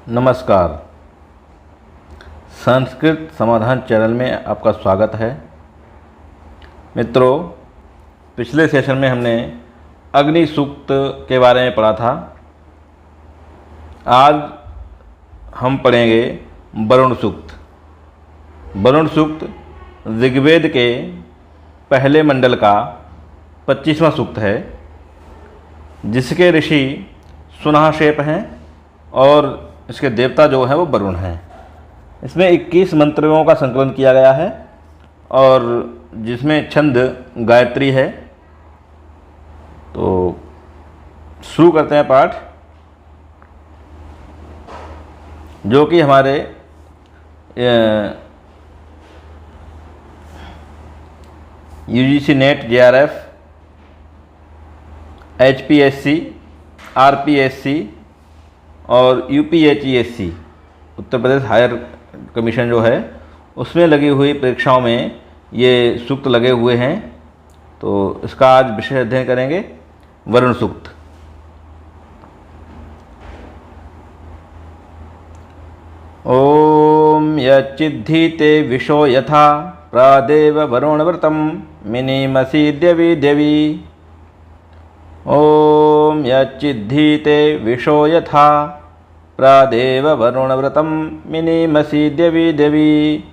नमस्कार। संस्कृत समाधान चैनल में आपका स्वागत है। मित्रों, पिछले सेशन में हमने अग्नि सूक्त के बारे में पढ़ा था। आज हम पढ़ेंगे वरुण सूक्त। वरुण सूक्त ऋग्वेद के पहले मंडल का 25वां सूक्त है, जिसके ऋषि सुनाशेप हैं और इसके देवता जो हैं वो वरुण हैं। इसमें 21 मंत्रों का संकलन किया गया है और जिसमें छंद गायत्री है। तो शुरू करते हैं पाठ, जो कि हमारे UGC net, JRF, HPSC, RPSC और यूपीएचईएससी उत्तर प्रदेश हायर कमीशन जो है उसमें लगी हुई परीक्षाओं में ये सूक्त लगे हुए हैं। तो इसका आज विषय अध्ययन करेंगे, वरुण सूक्त। ओम यच्चिद्धीते विशो यथा प्रादेव वरुणव्रतं मिनिमसि देवी देवी। ओम यच्चिद्धीते विशो यथा प्रादेव वरुणव्रतं मिनिमसि देवी देवी।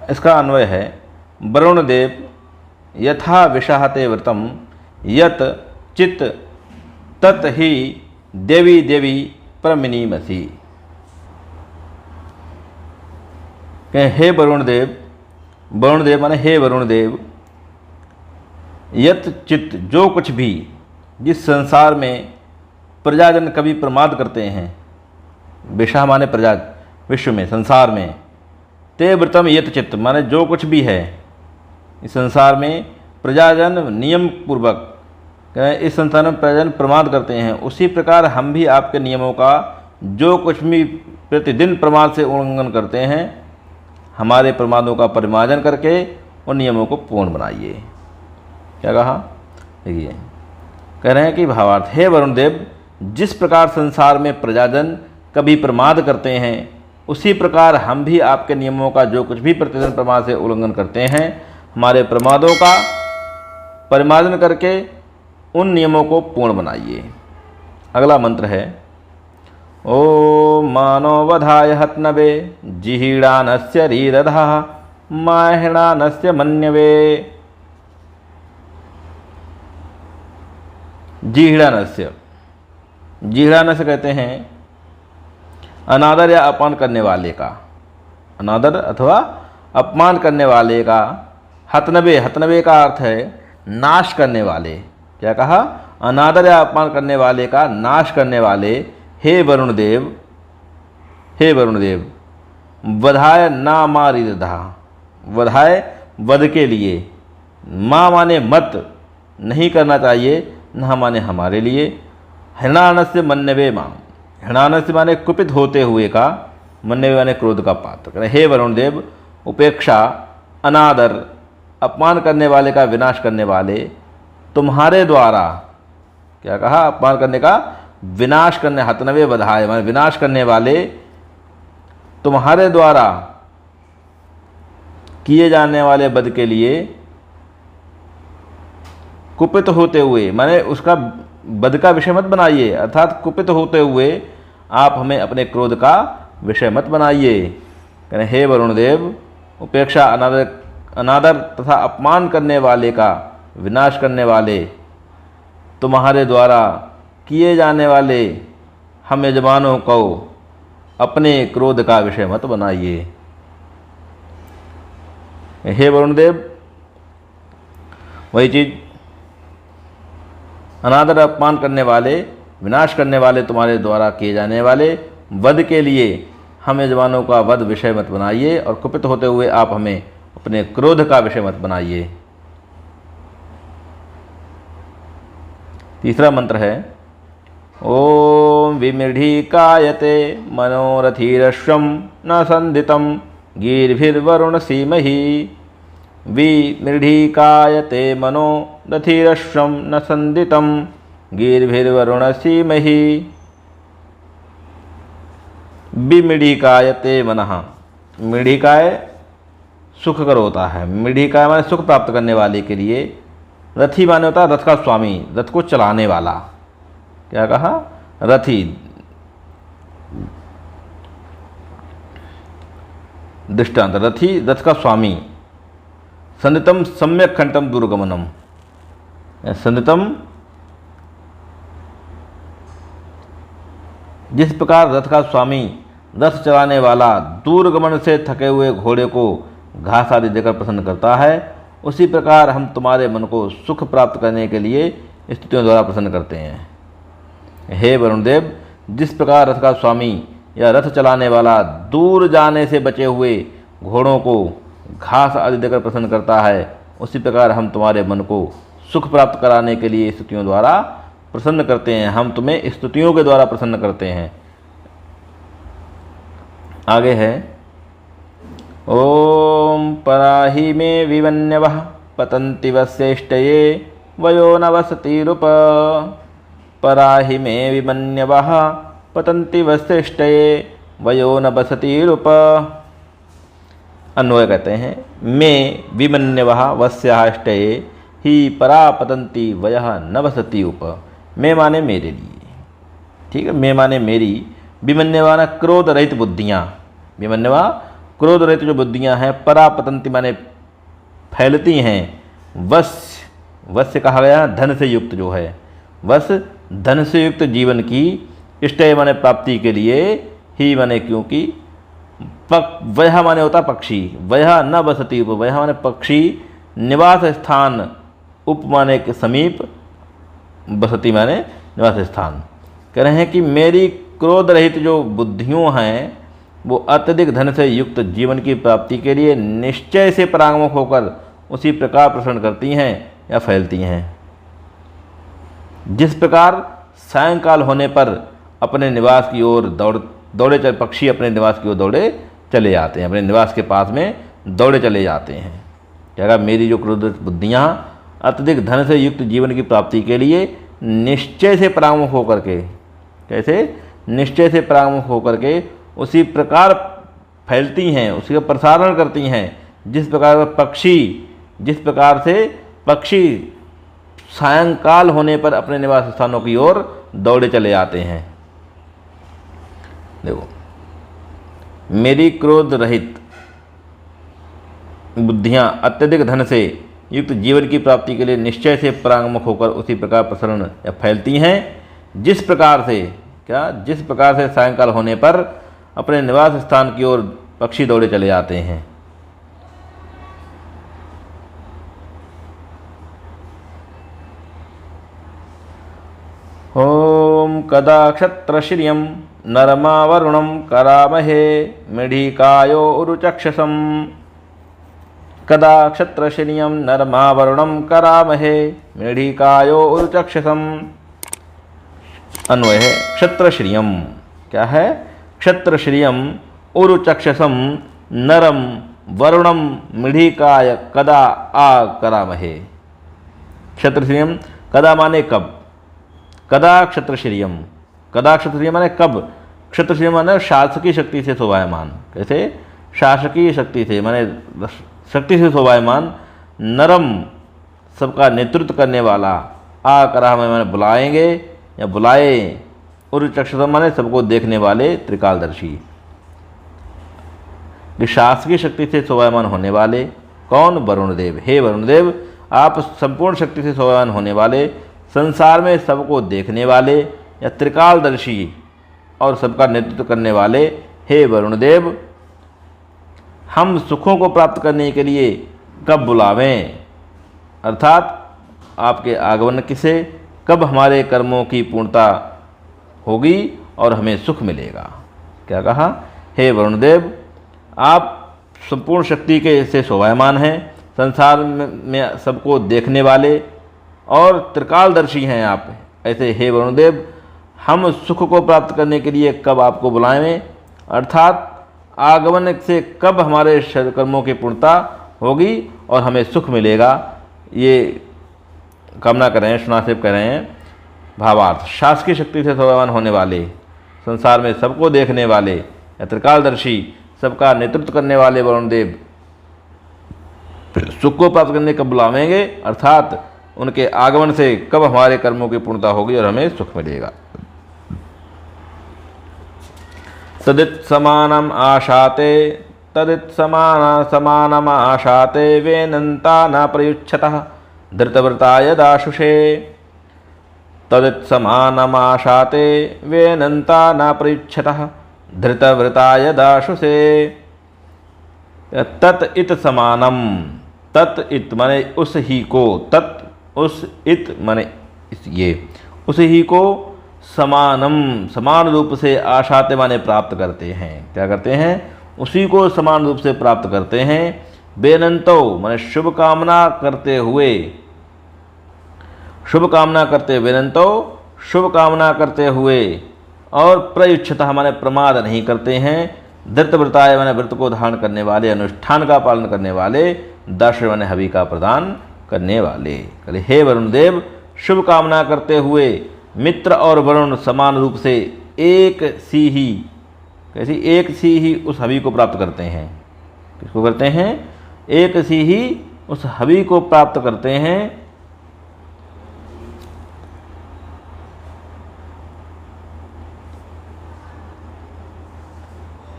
इसका अन्वय है, वरुण देव यथा विषाहते व्रतम यत चित तत ही देवी देवी प्रमिनिमसि। हे वरुण देव, वरुण देव माने हे वरुण देव, यत चित जो कुछ भी, जिस संसार में प्रजाजन कभी प्रमाद करते हैं, विषा माने प्रजा, विश्व में, संसार में, ते व्रतम यत चित्त माने जो कुछ भी है इस संसार में प्रजाजन नियम पूर्वक, इस संसार में प्रजाजन प्रमाद करते हैं, उसी प्रकार हम भी आपके नियमों का जो कुछ भी प्रतिदिन प्रमाद से उल्लंघन करते हैं, हमारे प्रमादों का परिमार्जन करके उन नियमों को पूर्ण बनाइए। क्या कहा? देखिए, कह रहे हैं कि भावार्थ, हे वरुण देव, जिस प्रकार संसार में प्रजाजन कभी प्रमाद करते हैं, उसी प्रकार हम भी आपके नियमों का जो कुछ भी प्रतिदिन प्रमाद से उल्लंघन करते हैं, हमारे प्रमादों का परिमार्जन करके उन नियमों को पूर्ण बनाइए। अगला मंत्र है, ओम मानो वधाय हतनवे जिहीडानस्य रीरधः माहिणानस्य मन्यवे। जिहीडानस्य, जिहीडानस्य कहते हैं अनादर या अपमान करने वाले का, अनादर अथवा अपमान करने वाले का। हतनबे, हतनबे का अर्थ है नाश करने वाले। क्या कहा? अनादर या अपमान करने वाले का नाश करने वाले हे वरुण देव, हे वरुण देव, वधाय ना मारिदधा, वधाय वध के लिए, माँ माने मत, नहीं करना चाहिए, न माने हमारे लिए, हृणानस्य मन्यवे माम, हृणानस्य माने कुपित होते हुए का, मन्यवे माने क्रोध का पात्र। हे वरुण देव, उपेक्षा, अनादर, अपमान करने वाले का विनाश करने वाले, तुम्हारे द्वारा, क्या कहा? अपमान करने का विनाश करने, हतनवे वधाय माने विनाश करने वाले, तुम्हारे द्वारा किए जाने वाले वध के लिए कुपित होते हुए, माने उसका वध का विषय मत बनाइए, अर्थात कुपित होते हुए आप हमें अपने क्रोध का विषय मत बनाइए। कहते हे वरुण देव, उपेक्षा, अनादर, अनादर तथा अपमान करने वाले का विनाश करने वाले, तुम्हारे द्वारा किए जाने वाले हम यजमानों को अपने क्रोध का विषय मत बनाइए। हे वरुण देव, वही चीज, अनादर अपमान करने वाले, विनाश करने वाले, तुम्हारे द्वारा किए जाने वाले वध के लिए हम यजमानों का वध विषय मत बनाइए, और कुपित होते हुए आप हमें अपने क्रोध का विषय मत बनाइए। तीसरा मंत्र है, ओम विमृढीकायते मनोरथीरश्वं न संदितं गीर्भिर्वरुण सीमहि। विमृढीकायते मनो दधिरश्वं न संदितं गीर्भिर्वरुण सीमहि। विमीढ़िकाय ते मनः। मीढ़िकाय सुखकर होता है, मीढ़िकाय माने सुख प्राप्त करने वाले के लिए। रथी माने होता है रथ का स्वामी, रथ को चलाने वाला। क्या कहा? रथी। दृष्टांत, रथी रथ का स्वामी। संदितम सम्यक खंडम दूरगमनम। संदितम जिस प्रकार रथ का स्वामी रथ चलाने वाला दूरगमन से थके हुए घोड़े को घास आदि देकर प्रसन्न करता है, उसी प्रकार हम तुम्हारे मन को सुख प्राप्त करने के लिए स्तुतियों द्वारा प्रसन्न करते हैं। हे वरुणदेव, जिस प्रकार रथ का स्वामी या रथ चलाने वाला दूर जाने से बचे हुए घोड़ों को घास आदि देकर प्रसन्न करता है, उसी प्रकार हम तुम्हारे मन को सुख प्राप्त कराने के लिए स्तुतियों द्वारा प्रसन्न करते हैं। हम तुम्हें स्तुतियों के द्वारा प्रसन्न करते हैं। आगे है ओम पराहि मे विवन्यवः पतन्ति वस्येष्टये वयो न वसतिरुप। पराहि मे विमन्यवः पतन्ति वस्येष्टये वयो न वसतिरुप। अन्वय कहते हैं मे विमन्यवः वस्याष्टये ही परा पतन्ति वयः न वसति उप। मैं माने मेरे लिए, ठीक है। मैं माने मेरी, विमन्यवा क्रोध रहित बुद्धियाँ, विमन्यवा क्रोध रहित जो बुद्धियाँ हैं, परा पतंती माने फैलती हैं। वस्य, वस्य कहा गया धन से युक्त जो है, वस धन से युक्त जीवन की, इष्टय माने प्राप्ति के लिए, ही माने क्योंकि, वह माने होता पक्षी, वह न बसती उप, वह माने पक्षी, निवास स्थान, उप माने के समीप, बसती माने निवास स्थान। कह रहे हैं कि मेरी क्रोध रहित जो बुद्धियों हैं वो अत्यधिक धन से युक्त जीवन की प्राप्ति के लिए निश्चय से परांगमुख होकर उसी प्रकार प्रसन्न करती हैं या फैलती हैं। जिस प्रकार सायंकाल होने पर अपने निवास की ओर दौड़े चले पक्षी अपने निवास की ओर दौड़े चले जाते हैं, अपने निवास के पास में दौड़े चले जाते हैं। क्या कहा? मेरी जो क्रोधित बुद्धियाँ अत्यधिक धन से युक्त जीवन की प्राप्ति के लिए निश्चय से परांगमुख होकर के, कैसे? निश्चय से परांगमुख होकर के उसी प्रकार फैलती हैं, उसी का प्रसारण करती हैं जिस प्रकार पक्षी, जिस प्रकार से पक्षी सायंकाल होने पर अपने निवास स्थानों की ओर दौड़े चले आते हैं। देखो, मेरी क्रोध रहित बुद्धियाँ अत्यधिक धन से युक्त जीवन की प्राप्ति के लिए निश्चय से परांगमुख होकर उसी प्रकार प्रसरण या फैलती हैं जिस प्रकार से, क्या? जिस प्रकार से सायंकाल होने पर अपने निवास स्थान की ओर पक्षी दौड़े चले जाते हैं। ओम कदा क्षत्रश्रियं नरमावरुणं करामहे मीढिकायो उरुचक्षसम्। कदा क्षत्रश्रियं नरमावरुणं करामहे मीढिकायो उरुचक्षसम्। अन्वय है क्षत्रश्रियम, क्या है? क्षत्रश्रियम उरुचक्षसम नरम वरुणम मीढिकाय कदा आ करामहे। क्षत्रश्रियम कदा माने कब, कदा क्षत्रश्रियम, कदा क्षत्रश्रियम माने कब, क्षत्रश्रियम माने शासकीय शक्ति से शोभायमान। कैसे? शासकीय शक्ति से माने शक्ति से शोभायमान, नरम सबका नेतृत्व करने वाला, आ करामहे माने बुलाएंगे या बुलाए, उरुचक्षसम माने सबको देखने वाले, त्रिकालदर्शी। शासकीय शक्ति से शोभायमान होने वाले कौन? वरुणदेव। हे वरुणदेव, आप संपूर्ण शक्ति से शोभायमान होने वाले, संसार में सबको देखने वाले या त्रिकालदर्शी और सबका नेतृत्व करने वाले हे वरुणदेव, हम सुखों को प्राप्त करने के लिए कब बुलावें, अर्थात आपके आगमन किसे, कब हमारे कर्मों की पूर्णता होगी और हमें सुख मिलेगा। क्या कहा? हे वरुणदेव, आप संपूर्ण शक्ति के से शोभायमान हैं, संसार में सबको देखने वाले और त्रिकालदर्शी हैं आप। ऐसे हे वरुणदेव, हम सुख को प्राप्त करने के लिए कब आपको बुलाएं, अर्थात आगमन से कब हमारे कर्मों की पूर्णता होगी और हमें सुख मिलेगा, ये कामना कर रहे हैं, सुनासिब कर रहे हैं। भावार्थ, शासकीय शक्ति से शोभायमान होने वाले, संसार में सबको देखने वाले या त्रिकालदर्शी, सबका नेतृत्व करने वाले वरुण देव सुख को प्राप्त करने कब बुलावेंगे, अर्थात उनके आगमन से कब हमारे कर्मों की पूर्णता होगी और हमें सुख मिलेगा। तदित समानम आशाते, तदित समानम आशाते वेनन्ता न प्रयुच्छतः धृतव्रता यदाशुषे। तदित समानम आशाते वेनन्ता न प्रयुच्छतः धृतव्रता यदाशुषे। तत इत समानम, तत इत माने उस ही को, तत् उस, इत माने ये, उस ही को समानम समान रूप से आशाते माने प्राप्त करते हैं। क्या करते हैं? उसी को समान रूप से प्राप्त करते हैं। बेनंतो माने शुभ कामना करते हुए, शुभ कामना करते, बेनंतो शुभ कामना करते हुए, और प्रयुच्छता माने प्रमाद नहीं करते हैं। धृतव्रताय माने व्रत को धारण करने वाले, अनुष्ठान का पालन करने वाले, दश माने हवि का प्रदान करने वाले। कहे हे वरुण देव, शुभ कामना करते हुए मित्र और वरुण समान रूप से एक सी ही, कैसी एक सी ही उस हवि को प्राप्त करते हैं। किसको करते हैं? एक सी ही उस हवि को प्राप्त करते हैं।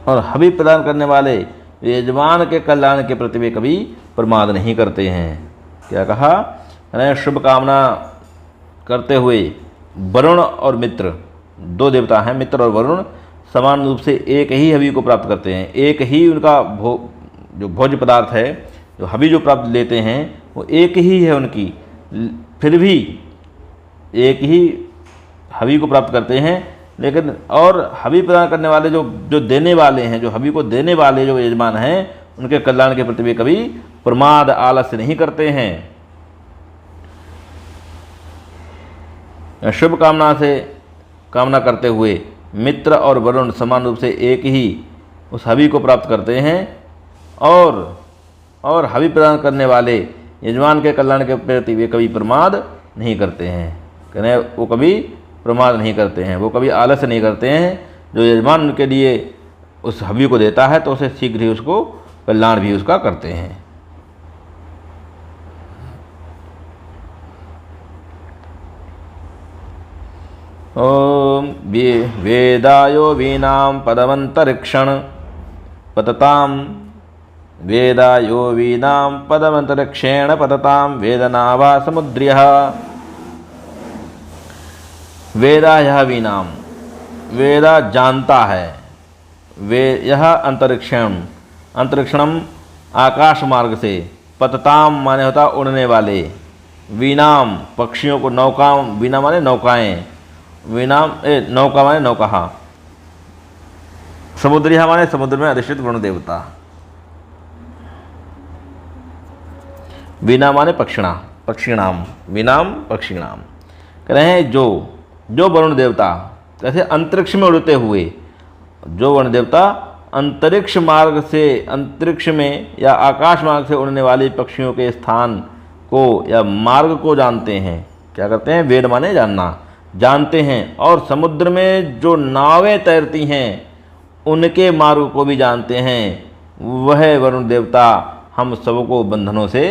और हवि प्रदान करने वाले यजमान के कल्याण के प्रति वे कभी प्रमाद नहीं करते हैं। क्या कहा? शुभ कामना करते हुए वरुण और मित्र, दो देवता हैं, मित्र और वरुण, समान रूप से एक ही हवि को प्राप्त करते हैं। एक ही उनका जो भोज्य पदार्थ है, जो हवि जो प्राप्त लेते हैं वो एक ही है उनकी, फिर भी एक ही हवि को प्राप्त करते हैं। लेकिन और हवि प्रदान करने वाले जो देने वाले हैं, जो हवि को देने वाले जो यजमान हैं, उनके कल्याण के प्रति वे कभी प्रमाद आलस्य नहीं करते हैं। शुभ कामना करते हुए मित्र और वरुण समान रूप से एक ही उस हवि को प्राप्त करते हैं। और हवि प्रदान करने वाले यजमान के कल्याण के प्रति वे कभी प्रमाद नहीं करते हैं। कहने वो कभी प्रमाद नहीं करते हैं, वो कभी आलस्य नहीं करते हैं। जो यजमान उनके लिए उस हवि को देता है तो उसे शीघ्र ही उसको कल्याण भी उसका करते हैं। ओम वेदायो वीनां पदमंतरिक्षण पतताम, वेदायो वीनां पदमंतरिक्षेण पततां वेदनावा समुद्र्यः। वेदा यह वीनाम, वेदा जानता है, वे यह अंतरिक्षणम आकाश मार्ग से, पतताम माने होता उड़ने वाले, वीनाम पक्षियों को, नौका, वीना माने नौकाएं, वीनाम नौका माने नौका, समुद्री माने समुद्र में अधिष्ठित वरुण देवता, वीना माने पक्षिणाम, वीनाम पक्षिणाम। कह रहे हैं जो वरुण देवता, कैसे? अंतरिक्ष में उड़ते हुए, जो वरुण देवता अंतरिक्ष मार्ग से, अंतरिक्ष में या आकाश मार्ग से उड़ने वाले पक्षियों के स्थान को या मार्ग को जानते हैं। क्या करते हैं? वेद माने जानना, जानते हैं। और समुद्र में जो नावें तैरती हैं उनके मार्ग को भी जानते हैं। वह वरुण देवता हम सबको बंधनों से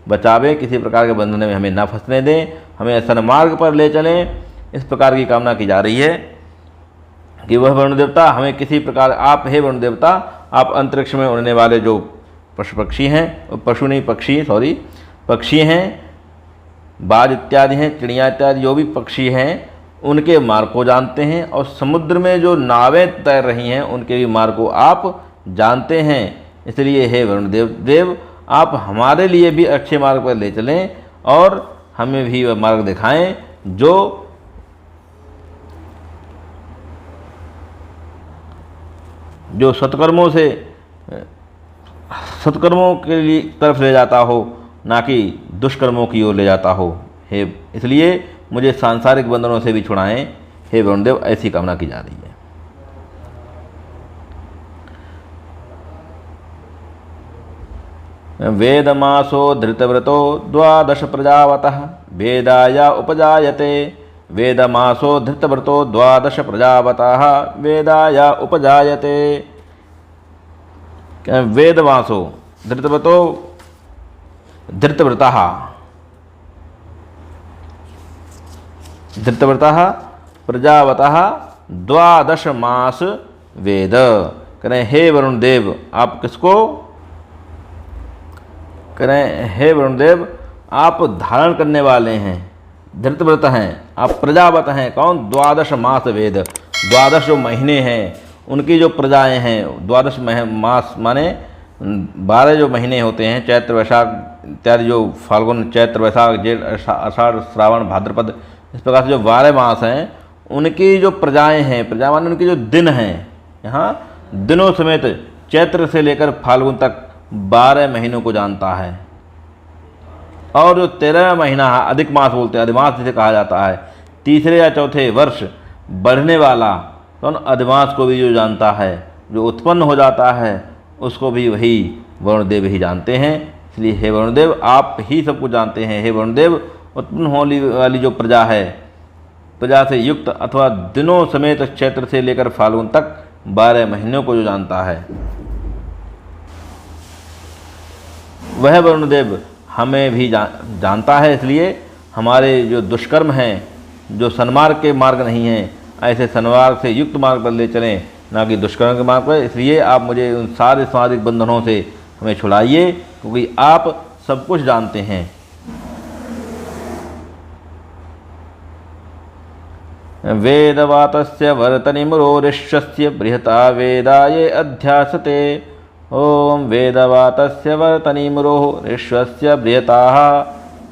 बचावे, किसी प्रकार के बंधन में हमें न फंसने दें, हमें सन्मार्ग पर ले चलें। इस प्रकार की कामना की जा रही है कि वह वरुण देवता हमें किसी प्रकार, आप हे वरुण देवता, आप अंतरिक्ष में उड़ने वाले जो पक्षी हैं, पशु नहीं पक्षी, सॉरी पक्षी हैं, बाज इत्यादि हैं, चिड़िया इत्यादि जो भी पक्षी हैं, उनके मार्ग को जानते हैं। और समुद्र में जो नावें तैर रही हैं उनके भी मार्ग को आप जानते हैं। इसलिए हे वरुण देव, आप हमारे लिए भी अच्छे मार्ग पर ले चलें और हमें भी वह मार्ग दिखाएं जो सत्कर्मों के लिए तरफ ले जाता हो, ना कि दुष्कर्मों की ओर ले जाता हो। हे, इसलिए मुझे सांसारिक बंधनों से भी छुड़ाएं हे वरुण देव, ऐसी कामना की जा रही है। वेदमासो धृतव्रतो द्वादश प्रजावतः वेदाय उपजायते, वेदमासो धृतव्रतो द्वादश प्रजावतः वेदाय उपजायते। वेदवासो धृतव्रतो धृतव्रतः प्रजावतः 12 मास वेद। करें हे वरुण देव आप किसको, करें हे वरुण देव आप धारण करने वाले हैं, धृतव्रत हैं, आप प्रजावत हैं। कौन? 12 मास वेद, 12 जो महीने हैं उनकी जो प्रजाएं हैं। 12 मास माने 12 जो महीने होते हैं, चैत्र वैशाख इत्यादि, जो फाल्गुन चैत्र वैशाख जेठ आषाढ़ श्रावण भाद्रपद, इस प्रकार से जो 12 मास हैं उनकी जो प्रजाएं हैं, प्रजा माने उनके जो दिन हैं, यहाँ दिनों समेत चैत्र से लेकर फाल्गुन तक 12 महीनों को जानता है। और जो 13 महीना अधिक मास बोलते हैं, अधिमास जिसे कहा जाता है, तीसरे या चौथे वर्ष बढ़ने वाला, तो उन अधिमास को भी जो जानता है, जो उत्पन्न हो जाता है, उसको भी वही वरुण देव ही जानते हैं। इसलिए हे वरुण देव आप ही सब कुछ जानते हैं। हे वरुण देव उत्पन्न होने वाली जो प्रजा है, प्रजा से युक्त अथवा दिनों समेत चैत्र से लेकर फाल्गुन तक 12 महीनों को जो जानता है, वह वरुण देव हमें भी जानता है। इसलिए हमारे जो दुष्कर्म हैं, जो सन्मार्ग के मार्ग नहीं हैं, ऐसे सन्मार्ग से युक्त मार्ग पर ले चलें, ना कि दुष्कर्म के मार्ग पर। इसलिए आप मुझे उन सारे सामाजिक बंधनों से हमें छुड़ाइए, क्योंकि आप सब कुछ जानते हैं। वेदवातस्य वर्तनिमुरोरिष्यस्य बृहता वेदाये अध्यासते। ओम वेदवातस्य वर्तनिमुरोरिष्यस्य बृहताः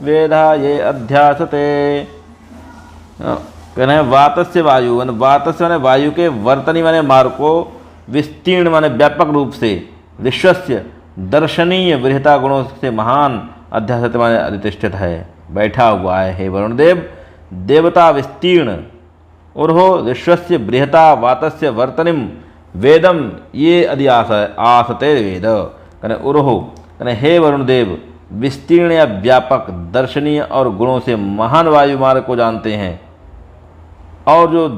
वेदाये अध्यासते। कहना है वातस्य वायु, वातस्य माने वायु के, वर्तनी माने मार्ग को, विस्तीर्ण माने व्यापक रूप से, विश्वस्य दर्शनीय बृहता गुणों से महान, अध्यासते माने अधिष्ठित है, बैठा हुआ है। हे वरुण देव देवता विस्तीर्ण उर्हो विश्वस्य बृहता वातस्य वर्तनिम वेदम ये अधियास आसते वेद। कने उर्हो कने हे वरुण देव विस्तीर्ण या व्यापक, दर्शनीय और गुणों से महान वायु मार्ग को जानते हैं। और जो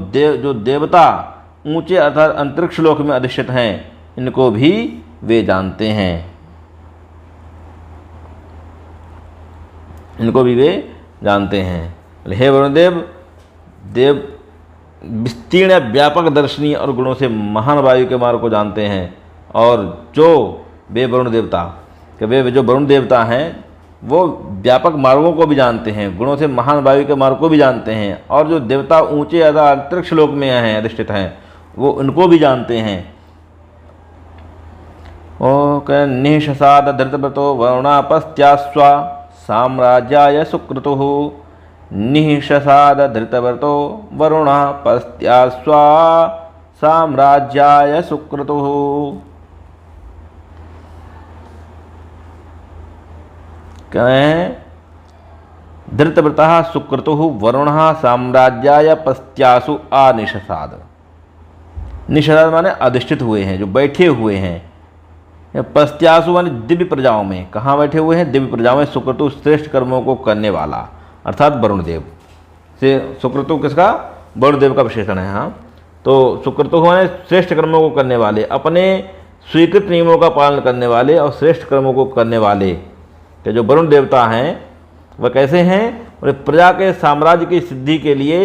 देवता ऊंचे अर्थात अंतरिक्ष लोक में अधिष्ठित हैं, इनको भी वे जानते हैं, इनको भी वे जानते हैं। हे वरुण देव देव विस्तीर्ण व्यापक, दर्शनीय और गुणों से महान वायु के मार्ग को जानते हैं। और जो वे वरुण देवता, कि वे जो वरुण देवता हैं वो व्यापक मार्गों को भी जानते हैं, गुणों से महान वायु के मार्ग को भी जानते हैं। और जो देवता ऊंचे अदा अंतरिक्ष लोक में हैं, अधिष्ठित हैं, वो उनको भी जानते हैं। ओ कह निःशसाद धृतव्रतो वरुणापस्त्यास्वा साम्राज्याय सुक्रतुः। निःशसाद धृतव्रतो वरुणापस्त्यास्वा साम्राज्याय सुक्रतुः। कहें धृतव्रतः सुक्रतुः वरुणः साम्राज्याय पस्त्यासु अनिशसाद। निशसाद माने अधिष्ठित हुए हैं, जो बैठे हुए हैं। पस्त्यासु माने दिव्य प्रजाओं में। कहाँ बैठे हुए हैं? दिव्य प्रजाओं में। सुक्रतु श्रेष्ठ कर्मों को करने वाला, अर्थात वरुण देव से। सुक्रतु किसका? वरुण देव का विशेषण है। हाँ, तो सुक्रतु माने श्रेष्ठ कर्मों को करने वाले, अपने स्वीकृत नियमों का पालन करने वाले और श्रेष्ठ कर्मों को करने वाले के जो वरुण देवता हैं वह कैसे हैं? और प्रजा के साम्राज्य की सिद्धि के लिए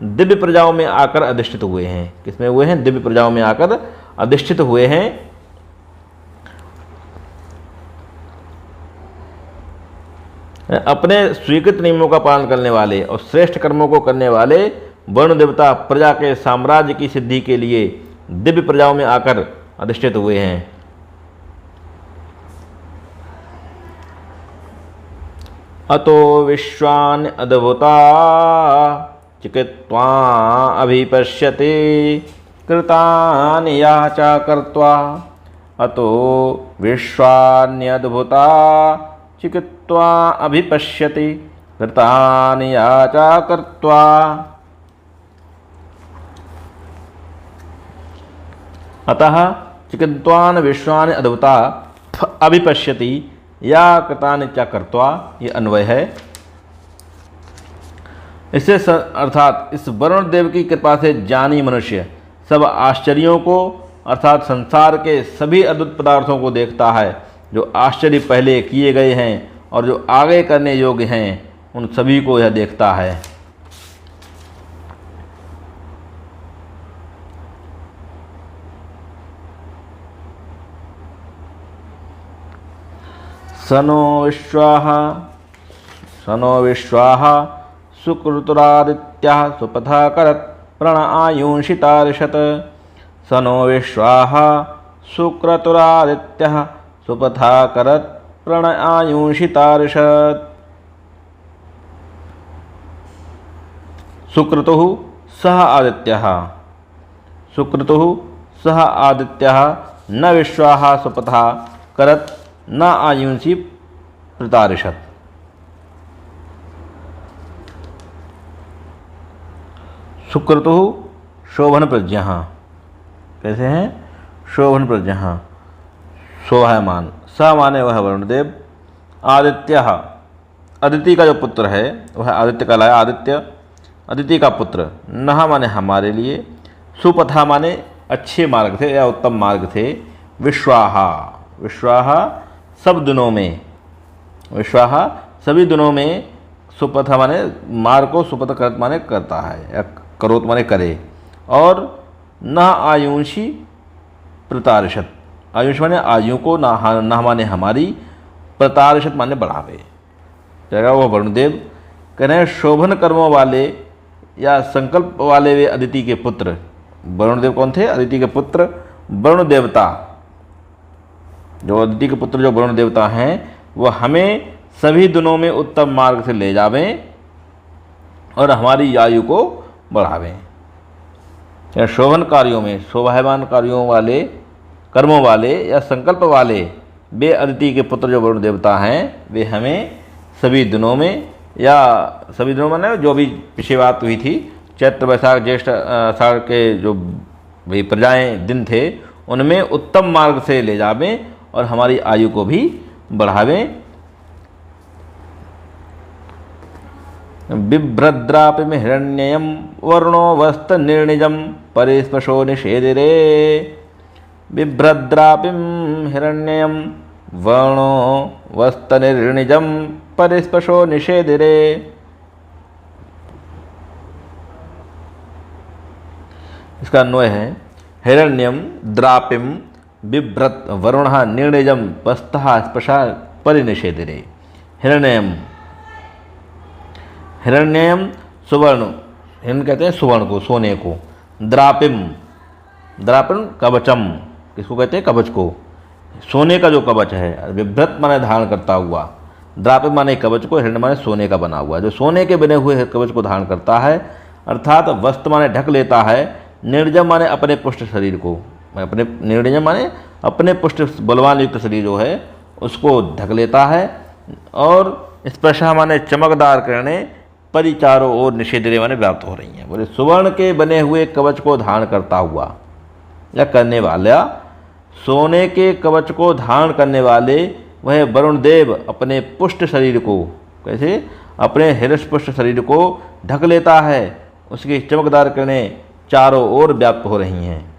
दिव्य प्रजाओं में आकर अधिष्ठित हुए हैं। किसमें हुए हैं? दिव्य प्रजाओं में आकर अधिष्ठित हुए हैं। अपने स्वीकृत नियमों का पालन करने वाले और श्रेष्ठ कर्मों को करने वाले वरुण देवता प्रजा के साम्राज्य की सिद्धि के लिए दिव्य प्रजाओं में आकर अधिष्ठित हुए हैं। अतो विश्वान् अद्भुता चिकित्वा अभिपश्यति कृतानि याचा कर्त्वा। अतो विश्वान्यद्भुता चिकित्वा अभिपश्यति कृतानि याचा कर्त्वा। अतः चिकित्वान् विश्वान् अद्भुता अभिपश्यति या कृतानि च कर्त्वा, ये अन्वय है। इससे अर्थात इस वरुण देव की कृपा से ज्ञानी मनुष्य सब आश्चर्यों को अर्थात संसार के सभी अद्भुत पदार्थों को देखता है, जो आश्चर्य पहले किए गए हैं और जो आगे करने योग्य हैं, उन सभी को यह देखता है। सनो विश्वाः सुकृतुरादित्याः सुपथा करत् प्रण आयुंषितारिषत्। सनो विश्वाः सुक्रतुरादित्याः सुपथा करत् प्रण आयुंषितारिषत्। सुक्रतुः सह आदित्यः, सुक्रतुः सह आदित्यः न विश्वाः सुपथा करत् न आयुंषि प्रतारिषत्। सुक्रतुः शोभन प्रज्ञः, कैसे हैं? शोभन प्रज्ञः, शोभायमान। स माने वह वरुणदेव, आदित्यः अदिति का जो पुत्र है वह आदित्य कहलाया। आदित्य अदिति का पुत्र। नह माने हमारे लिए, सुपथा माने अच्छे मार्ग थे या उत्तम मार्ग थे। विश्वाहा, विश्वाहा सब दिनों में, विश्वाहा सभी दिनों में। सुपथ माने मार्ग को, सुपथ करत माने करता है या करोत माने करे। और न आयुषी प्रतारिषत, आयुष माने आयु को, न माने हमारी, प्रतारिषत माने बढ़ावे। जगह वह वरुणदेव कह रहे हैं शोभन कर्मों वाले या संकल्प वाले वे अदिति के पुत्र। वरुणदेव कौन थे? अदिति के पुत्र वरुण देवता। जो अदिति के पुत्र जो वरुण देवता हैं वह हमें सभी दिनों में उत्तम मार्ग से ले जावें और हमारी आयु को बढ़ावें। या शोभन कार्यों में, शोभायमान कार्यों वाले, कर्मों वाले या संकल्प वाले वे अदिति के पुत्र जो वरुण देवता हैं वे हमें सभी दिनों में, या सभी दिनों में जो भी पिछली बात हुई थी, चैत्र वैशाख ज्येष्ठ आषाढ़ के जो भी प्रजाएँ दिन थे उनमें उत्तम मार्ग से ले जावें और हमारी आयु को भी बढ़ावें। बिभ्रद्रापि में हिरण्ययम वर्णो वस्त निर्णिजम परिस्पशो निषेधिरे। बिभ्रद्रापि हिरण्ययम वर्णो वस्त निर्णिजम परिस्पशो निषेधिरे। इसका अन्वय है हिरण्यम द्रापिम बिभ्रत वरुणः निर्णिजम वस्तः स्पशा परिनिषेधिरे। हिरण्यम, हिरण्यम सुवर्ण, हिरण कहते हैं सुवर्ण को, सोने को। द्रापिम, द्रापिम कवचम, किसको कहते हैं? कवच को, सोने का जो कवच है। बिभ्रत माने धारण करता हुआ, द्रापिम माने कवच को, हिरण माने सोने का बना हुआ, जो सोने के बने हुए कवच को धारण करता है। अर्थात वस्त्र माने ढक लेता है, निर्जम माने अपने पुष्ट शरीर को, अपने निर्णय माने अपने पुष्ट बलवान युक्त शरीर जो है उसको ढक लेता है। और स्पर्शा माने चमकदार करने, परिचारों और निषेधरे माने व्याप्त हो रही हैं। बोले सुवर्ण के बने हुए कवच को धारण करता हुआ या करने वाला, सोने के कवच को धारण करने वाले वह वरुण देव अपने पुष्ट शरीर को, कैसे? अपने हृष्टपुष्ट शरीर को ढक लेता है, उसकी चमकदार किरणें चारों ओर व्याप्त हो रही हैं।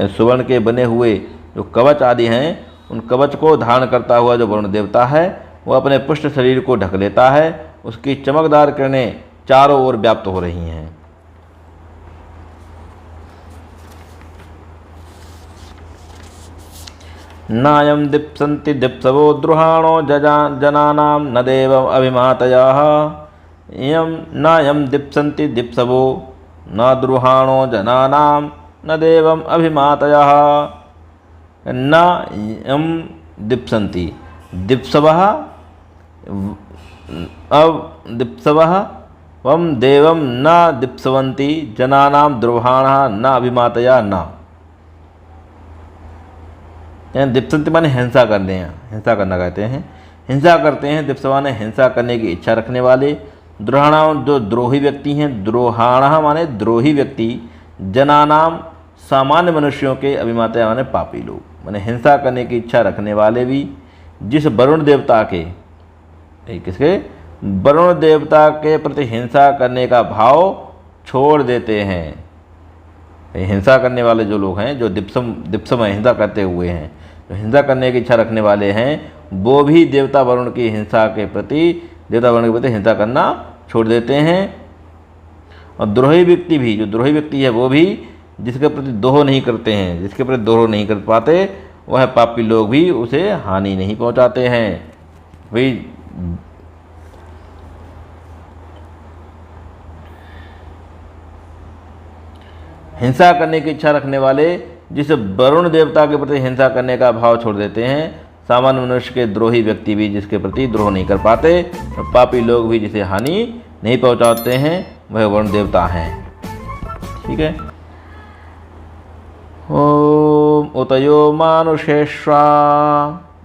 सुवर्ण के बने हुए जो कवच आदि हैं उन कवच को धारण करता हुआ जो वरुण देवता है वह अपने पुष्ट शरीर को ढक लेता है, उसकी चमकदार किरणें चारों ओर व्याप्त हो रही हैं। नायम दीप्सन्ति दीप्सवो द्रुहाणो जनानां न देवम् अभिमातयः। इयं नायम दीप्सन्ति दीप्सवो न द्रुहाणो जनानां न देवम् अभिमातयः। न यम दीप्सन्ति दीप्सवः दीप्सवः वम देवं न दीप्सवन्ति जनानां द्रुहाणः न अभिमातया। न दीप्सन्ति माने हिंसा करते हैं, हिंसा करना कहते हैं, हिंसा करते हैं। दीप्सवा ने हिंसा करने की इच्छा रखने वाले। द्रोहाणा जो द्रोही व्यक्ति हैं, द्रोहाणः माने द्रोही व्यक्ति, जनानाम सामान्य मनुष्यों के, अभिमातया माने पापी लोग, माने हिंसा करने की इच्छा रखने वाले भी जिस वरुण देवता के, किसके? वरुण देवता के प्रति हिंसा करने का भाव छोड़ देते हैं। हिंसा करने वाले जो लोग हैं, जो दिप्सम हिंसा करते हुए हैं, जो हिंसा करने की इच्छा रखने वाले हैं, वो भी देवता वरुण की हिंसा के प्रति, देवता वरुण के प्रति हिंसा करना छोड़ देते हैं। और द्रोही व्यक्ति भी, जो द्रोही व्यक्ति है वो भी जिसके प्रति द्रोह नहीं करते हैं, जिसके प्रति द्रोह नहीं कर पाते, वह पापी लोग भी उसे हानि नहीं पहुंचाते हैं। वही हिंसा करने की इच्छा रखने वाले जिस वरुण देवता के प्रति हिंसा करने का भाव छोड़ देते हैं, सामान्य मनुष्य के द्रोही व्यक्ति भी जिसके प्रति द्रोह नहीं कर पाते, और पापी लोग भी जिसे हानि नहीं पहुंचाते हैं, वह वरुण देवता हैं। ठीक है। ओम उतयो मानुषेश्वा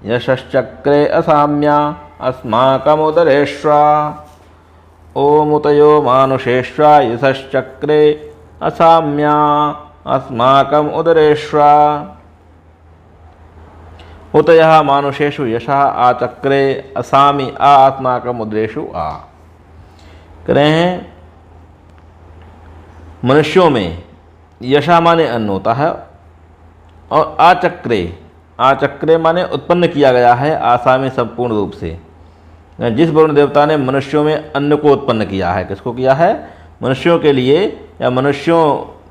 यशश्चक्रे असाम्या अस्माकमुदरेश्वा। ओम उतयो मानुषेश्वा यशश्चक्रे असाम्या अस्माकम उदरेश्वा। उतयः मानुषेषु यशः आचक्रे असामि आत्माकम उदरेषु आ। कह रहे हैं मनुष्यों में यशा माने अन्न होता है, और आचक्रे माने उत्पन्न किया गया है, आशा में संपूर्ण रूप से। जिस वरुण देवता ने मनुष्यों में अन्न को उत्पन्न किया है, किसको किया है? मनुष्यों के लिए, या मनुष्यों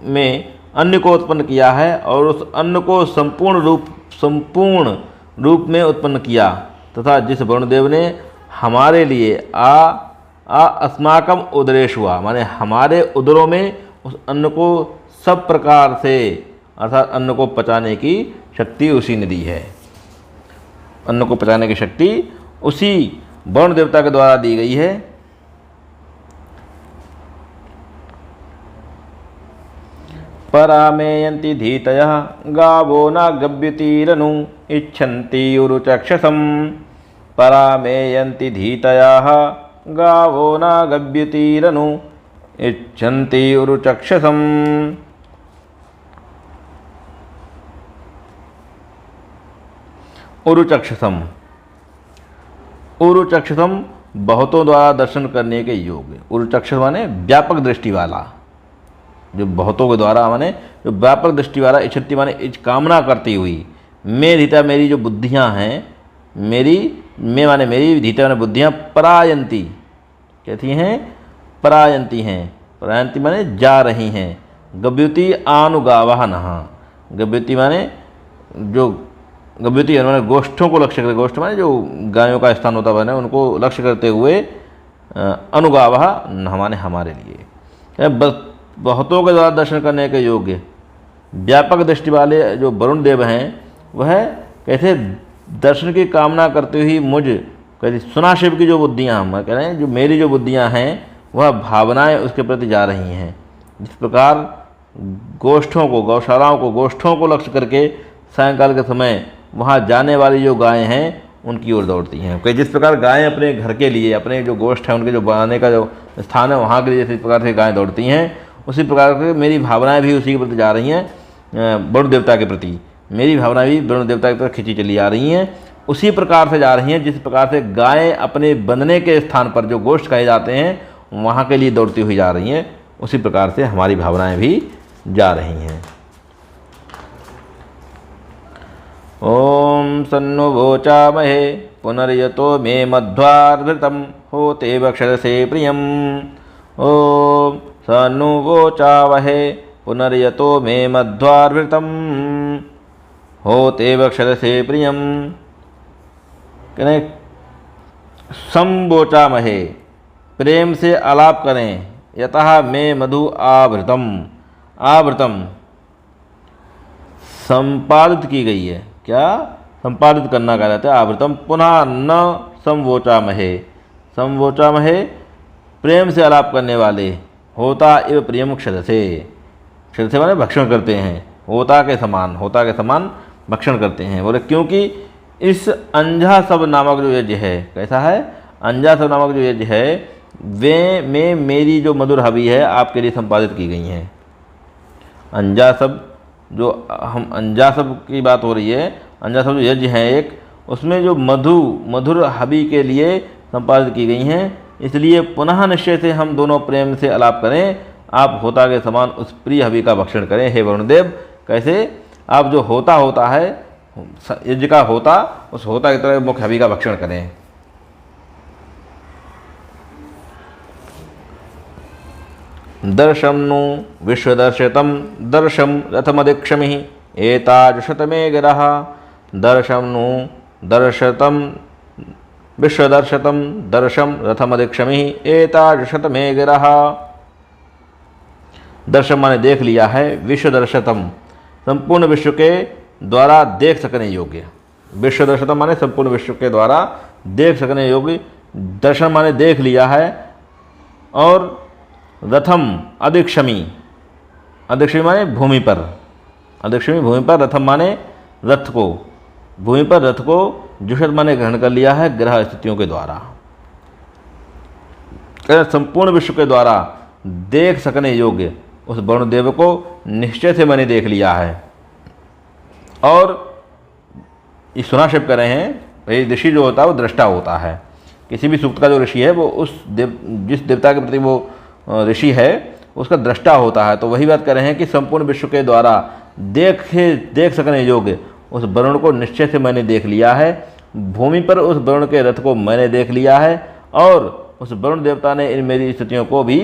में अन्न को उत्पन्न किया है, और उस अन्न को संपूर्ण रूप में उत्पन्न किया, तथा जिस वरुणदेव ने हमारे लिए अस्माकम उदरेषु आ माने हमारे उदरों में उस अन्न को सब प्रकार से, अर्थात अन्न को पचाने की शक्ति उसी ने दी है। अन्न को पचाने की शक्ति उसी वरुण देवता के द्वारा दी गई है। परामेयन्ति धीतयः गावो न गव्यतीरनु इच्छन्ति उरुचक्षसं। परामेयन्ति धीतयः गावो न गव्यतीरनु इच्छन्ति उरुचक्षसं। उरुचक्षसम बहुतों द्वारा दर्शन करने के योग्य। उरुचक्षस माने व्यापक दृष्टि वाला, जो बहुतों के द्वारा माने जो व्यापक दृष्टि वाला। इच्छति माने कामना करती हुई। मैं धीता मेरी जो बुद्धियाँ हैं, मैं माने मेरी, धीता माने बुद्धियाँ, परायंती कहती हैं, परायंती हैं। परायंती माने जा रही हैं। गव्युति आनुगावह नहा। गव्युति माने जो गव्युति माने गोष्ठों को लक्ष्य करते, गोष्ठ माने जो गायों का स्थान होता है उनको लक्ष्य करते हुए, अनुगावह माने हमारे लिए। बहुतों के द्वारा दर्शन करने के योग्य व्यापक दृष्टि वाले जो वरुण देव हैं, वह कैसे दर्शन की कामना करते हुए मुझ कहते सुना शिव की जो बुद्धियाँ, हम कह रहे हैं जो मेरी जो बुद्धियाँ हैं वह भावनाएं उसके प्रति जा रही हैं। जिस प्रकार गोष्ठों को, गौशालाओं को, गोष्ठों को लक्ष्य करके सायंकाल के समय वहाँ जाने वाली जो गायें हैं उनकी ओर दौड़ती हैं। कि जिस प्रकार गायें अपने घर के लिए, अपने जो गोष्ठ है उनके जो बनाने का जो स्थान है वहाँ के लिए जिस प्रकार से गायें दौड़ती हैं, उसी प्रकार से मेरी भावनाएं भी उसी के प्रति जा रही हैं, वरुण देवता के प्रति। मेरी भावनाएं भी वरुण देवता की तरफ खींची चली आ रही हैं, उसी प्रकार से जा रही हैं जिस प्रकार से गायें अपने बंधने के स्थान पर जो गोष्ठ कहे जाते हैं वहाँ के लिए दौड़ती हुई जा रही हैं, उसी प्रकार से हमारी भावनाएं भी जा रही हैं। ओम सन्नु वोचामहे पुनर्यतो मे मध्वार्घृतं होते वक्षसे प्रियम्। ओम सन्नु वोचावहे पुनर्यतो मे मध्वार्घृतं होते वक्षसे प्रियम्। कहने संवोचामहे, प्रेम से आलाप करें, यतः मे मधु आवृतम। आवृतम संपादित की गई है, क्या संपादित करना कहा जाता है आवृतम। पुनः न संवोचामहे, संवोचामहे प्रेम से आलाप करने वाले, होता इव प्रियम क्षरसे। क्षरसे माने भक्षण करते हैं, होता के समान भक्षण करते हैं। बोले क्योंकि इस अंजा सब नामक जो यज्ञ है, कैसा है? अंजा सब नामक जो यज्ञ है वे में मेरी जो मधुर हवि है आपके लिए संपादित की गई हैं। अंजा सब जो हम अंजा सब की बात हो रही है, अंजा सब जो यज्ञ है एक, उसमें जो मधुर हवि के लिए संपादित की गई हैं। इसलिए पुनः निश्चय से हम दोनों प्रेम से आलाप करें, आप होता के समान उस प्रिय हवि का भक्षण करें। हे वरुणदेव, कैसे? आप जो होता है, यज्ञ का होता, उस होता की तरह मुख्य हवि का भक्षण करें। दर्शम नु विश्वदर्शतम दर्शम रथमदीक्षमि एताजुषतमे गिरः। दर्शम नु दर्शतम विश्वदर्शतम दर्शम रथमदीक्षमि एताजुषतमे गिरः। दर्शन माने देख लिया है, विश्वदर्शतम संपूर्ण विश्व के द्वारा देख सकने योग्य। विश्वदर्शतम माने संपूर्ण विश्व के द्वारा देख सकने योग्य। दर्शन माने देख लिया है। और रथम अधिक्षमी, अधिक्षमी माने भूमि पर, अधिक्षमी भूमि पर, रथम माने रथ को, भूमि पर रथ को जुषत माने ग्रहण कर लिया है ग्रह स्थितियों के द्वारा। संपूर्ण विश्व के द्वारा देख सकने योग्य उस वरुणदेव को निश्चय से मैंने देख लिया है। और ये सुनाक्षेप कर रहे हैं, भाई ऋषि जो होता है वो दृष्टा होता है। किसी भी सूक्त का जो ऋषि है वो उस जिस देवता के प्रति वो ऋषि है उसका दृष्टा होता है। तो वही बात कर रहे हैं कि संपूर्ण विश्व के द्वारा देख सकने योग्य उस वरुण को निश्चय से मैंने देख लिया है। भूमि पर उस वरुण के रथ को मैंने देख लिया है और उस वरुण देवता ने इन मेरी स्थितियों को भी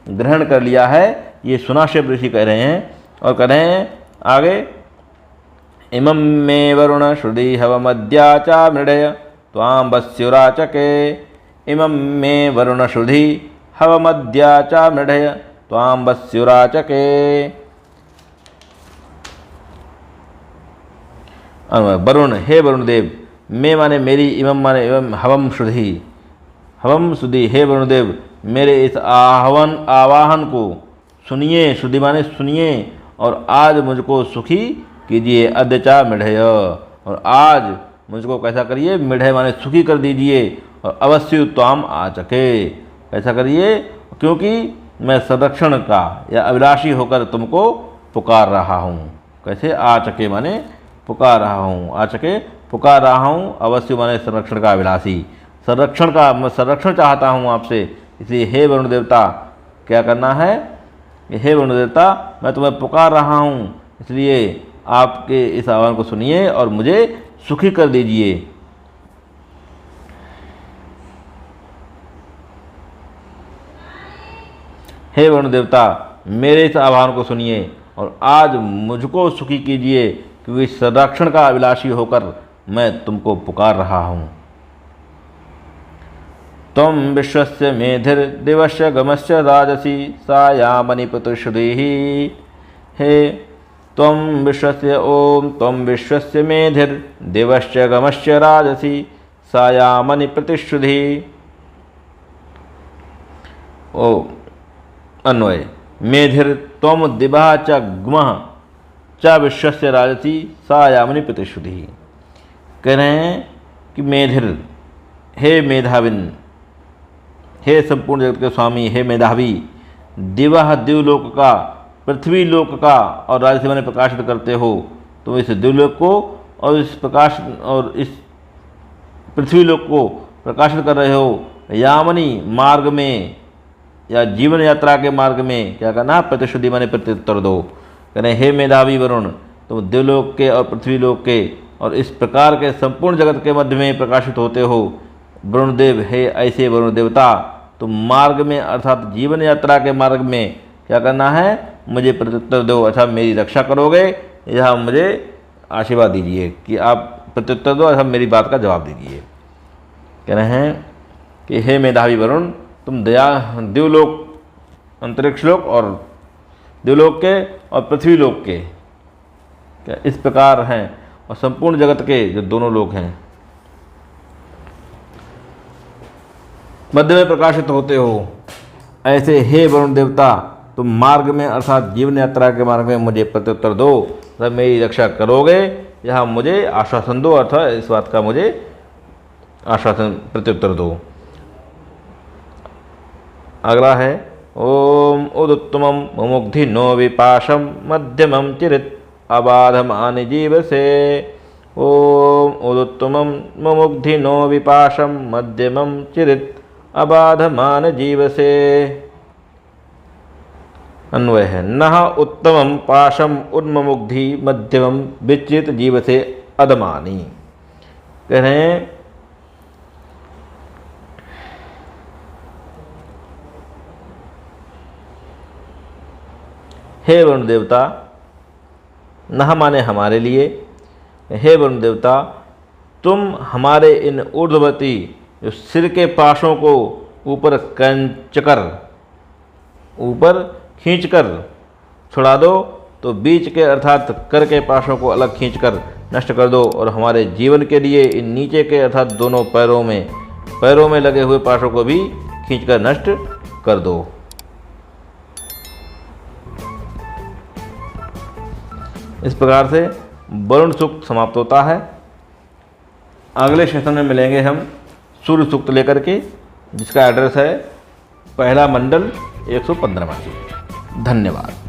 ग्रहण कर लिया है। ये सुनाक्षेप ऋषि कह रहे हैं। और कह रहे हैं आगे, इमं मे वरुण श्रुति हवमद्या चा मृडय त्वां वस्युराचके। इमं मे वरुण श्रुति हवमद्या चा मृडय त्वां वस्युराचके। वरुण, हे वरुणदेव, मे माने मेरी, इमं माने एवं, हवम श्रुति, हवम श्रुति, हे वरुणदेव मेरे इस आवाहन को सुनिए। श्रुति माने सुनिए और आज मुझको सुखी कीजिए। अद्यचा मृढ़य, और आज मुझको कैसा करिए? मृढ़य माने सुखी कर दीजिए। और अवश्य त्वाम आचके, ऐसा करिए क्योंकि मैं संरक्षण का या अभिलाषी होकर तुमको पुकार रहा हूँ। कैसे? आचके माने पुकार रहा हूँ, आचके पुकार रहा हूँ। अवश्य माने संरक्षण का अभिलाषी, संरक्षण का, मैं संरक्षण चाहता हूँ आपसे। इसलिए हे वरुण देवता क्या करना है? हे वरुण देवता मैं तुम्हें पुकार रहा हूँ, इसलिए आपके इस आह्वान को सुनिए और मुझे सुखी कर दीजिए। हे वरुण देवता मेरे इस आह्वान को सुनिए और आज मुझको सुखी कीजिए, क्योंकि संरक्षण का अभिलाषी होकर मैं तुमको पुकार रहा हूँ। त्वं विश्वस्य मेधिर्दिवस्य गमस्य राजसी सायामनिपतुश्रुतिः। हे त्वं विश्वस्य, ओम त्वं विश्वस्य मेधिर्दिवस्य गमस्य राजसी सायामनिप्रतिश्रुतिः। ओ अन्वय, मेधिर त्वं दिवः च गमः च विश्वस्य राजसी सायामनि प्रतिश्रुतिः। कह रहे हैं कि मेधिर, हे मेधाविन, हे संपूर्ण जगत के स्वामी, हे मेधावी, दिवह दिवलोक का, पृथ्वी लोक का और राजसी माने प्रकाशित करते हो। तुम इस दिवलोक को और इस प्रकाश और इस पृथ्वी लोक को प्रकाशित कर रहे हो। यामनी मार्ग में या जीवन यात्रा के मार्ग में क्या करना? प्रतिश्रुति माने प्रत्युत्तर दो। कह रहे हे मेधावी वरुण, तुम देवलोक के और पृथ्वी लोक के और इस प्रकार के संपूर्ण जगत के मध्य में प्रकाशित होते हो। वरुणदेव, हे ऐसे वरुण देवता, तुम मार्ग में अर्थात जीवन यात्रा के मार्ग में क्या करना है? मुझे प्रत्युत्तर दो, अच्छा मेरी रक्षा करोगे, यह मुझे आशीर्वाद दीजिए कि आप प्रत्युत्तर दो, अच्छा मेरी बात का जवाब दीजिए। कह रहे हैं कि हे मेधावी वरुण, तुम दिवलोक, अंतरिक्ष लोक और दिवलोक के और पृथ्वी लोक के क्या इस प्रकार हैं और संपूर्ण जगत के जो दोनों लोक हैं मध्य में प्रकाशित होते हो। ऐसे हे वरुण देवता, तुम मार्ग में अर्थात जीवन यात्रा के मार्ग में मुझे प्रत्युत्तर दो, तब मेरी रक्षा करोगे, यह मुझे आश्वासन दो, अर्थात इस बात का मुझे आश्वासन प्रत्युत्तर दो। अगला है ओम उदुत्तमं मुमुग्धि नो विपाशम मध्यमं चिरित अबाधमानि जीवसे। ओम उदुत्तमं मुमुग्धि नो विपाशम मध्यमं चिरित अबाधमान जीवसे। अन्वय है नह उत्तमम पाशम उन्मुग्धि मध्यमम विच्युत जीव से अदमानी। कह रहे हैं हे वरुण देवता, नह माने हमारे लिए, हे वरुण देवता तुम हमारे इन ऊर्ध्ववर्ती जो सिर के पाशों को ऊपर खींचकर छुड़ा दो, तो बीच के अर्थात कर के पाशों को अलग खींचकर नष्ट कर दो और हमारे जीवन के लिए इन नीचे के अर्थात दोनों पैरों में लगे हुए पाशों को भी खींचकर नष्ट कर दो। इस प्रकार से वरुण सूक्त समाप्त होता है। अगले सेशन में मिलेंगे हम सूर्य सूक्त लेकर के, जिसका एड्रेस है पहला मंडल 115वां सूक्त। धन्यवाद।